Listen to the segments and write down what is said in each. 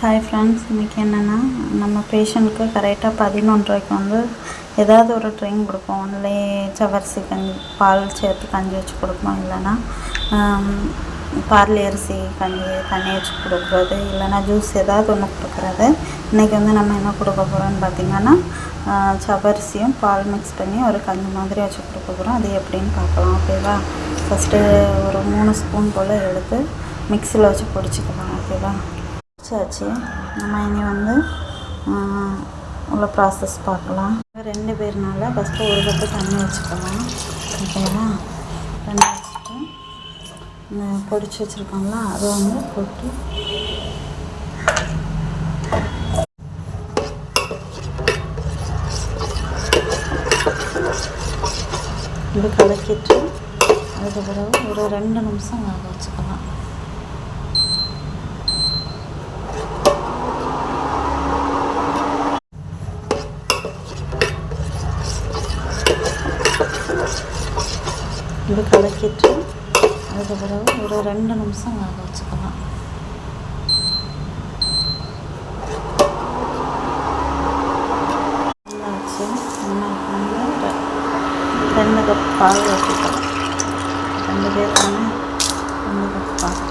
Hi friends, இன்றைக்கி என்னென்னா நம்ம பேஷண்ட்டுக்கு கரெக்டாக 11 ரூபாய்க்கு வந்து ஏதாவது ஒரு ட்ரிங்க் கொடுப்போம். ஒன்லே ஜவ்வரிசி கஞ்சி பால் சேர்த்து கஞ்சி வச்சு கொடுப்போம், இல்லைன்னா பார்லி அரிசி கஞ்சி தண்ணி வச்சு கொடுக்குறது, இல்லைன்னா ஜூஸ் ஏதாவது ஒன்று கொடுக்குறது. இன்றைக்கி வந்து நம்ம என்ன கொடுக்க போகிறோம்னு பார்த்திங்கன்னா ஜவ்வரிசியும் பால் மிக்ஸ் பண்ணி ஒரு கஞ்சி மாதிரி வச்சு கொடுக்க போகிறோம். அது எப்படின்னு பார்க்கலாம். ஓகேவா? ஃபஸ்ட்டு ஒரு 3 ஸ்பூன் போல் எடுத்து மிக்சியில் வச்சு பொடிச்சிக்கலாம். ஓகேவா? வச்சாச்சு. நம்ம இனி வந்து உள்ள ப்ராசஸ் பார்க்கலாம். 2 பேர்னால ஃபஸ்ட்டு ஒரு கப்பு தண்ணி வச்சுக்கலாம். ஓகேவா? தண்ணி வச்சுட்டு இந்த பொடிச்சு வச்சுருக்கோம்ல அதை வந்து போட்டு இது கலக்கிட்டு அதுக்கு பிறகு ஒரு 2 நிமிஷம் வேக வச்சுக்கலாம். இது கலக்கிட்டு அதுக்கு பிறகு ஒரு 2 நிமிஷம் வேக வச்சுக்கலாம். வச்சு நம்ம 2 கப் பால் வச்சுக்கலாம். 2 பேருக்கான 2 கப் பால்.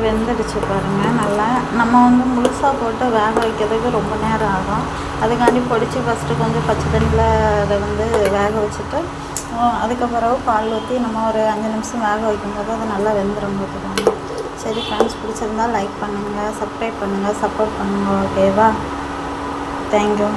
வெந்துடுச்சு பாருங்கள். நல்லா நம்ம வந்து முழுசாக போட்டு வேக வைக்கிறதுக்கு ரொம்ப நேரம் ஆகும். அதுக்காண்டி பொடிச்சு ஃபஸ்ட்டு கொஞ்சம் பச்சை தண்ணியில் அதை வந்து வேக வச்சுட்டு அதுக்கப்புறம் பால் ஊற்றி நம்ம ஒரு 5 நிமிஷம் வேக வைக்கும்போது அது நல்லா வெந்துடும் போட்டுக்கோங்க. சரி ஃப்ரெண்ட்ஸ், பிடிச்சிருந்தால் லைக் பண்ணுங்கள், சப்ஸ்கிரைப் பண்ணுங்கள், சப்போர்ட் பண்ணுங்கள். ஓகேவா? தேங்க்யூ.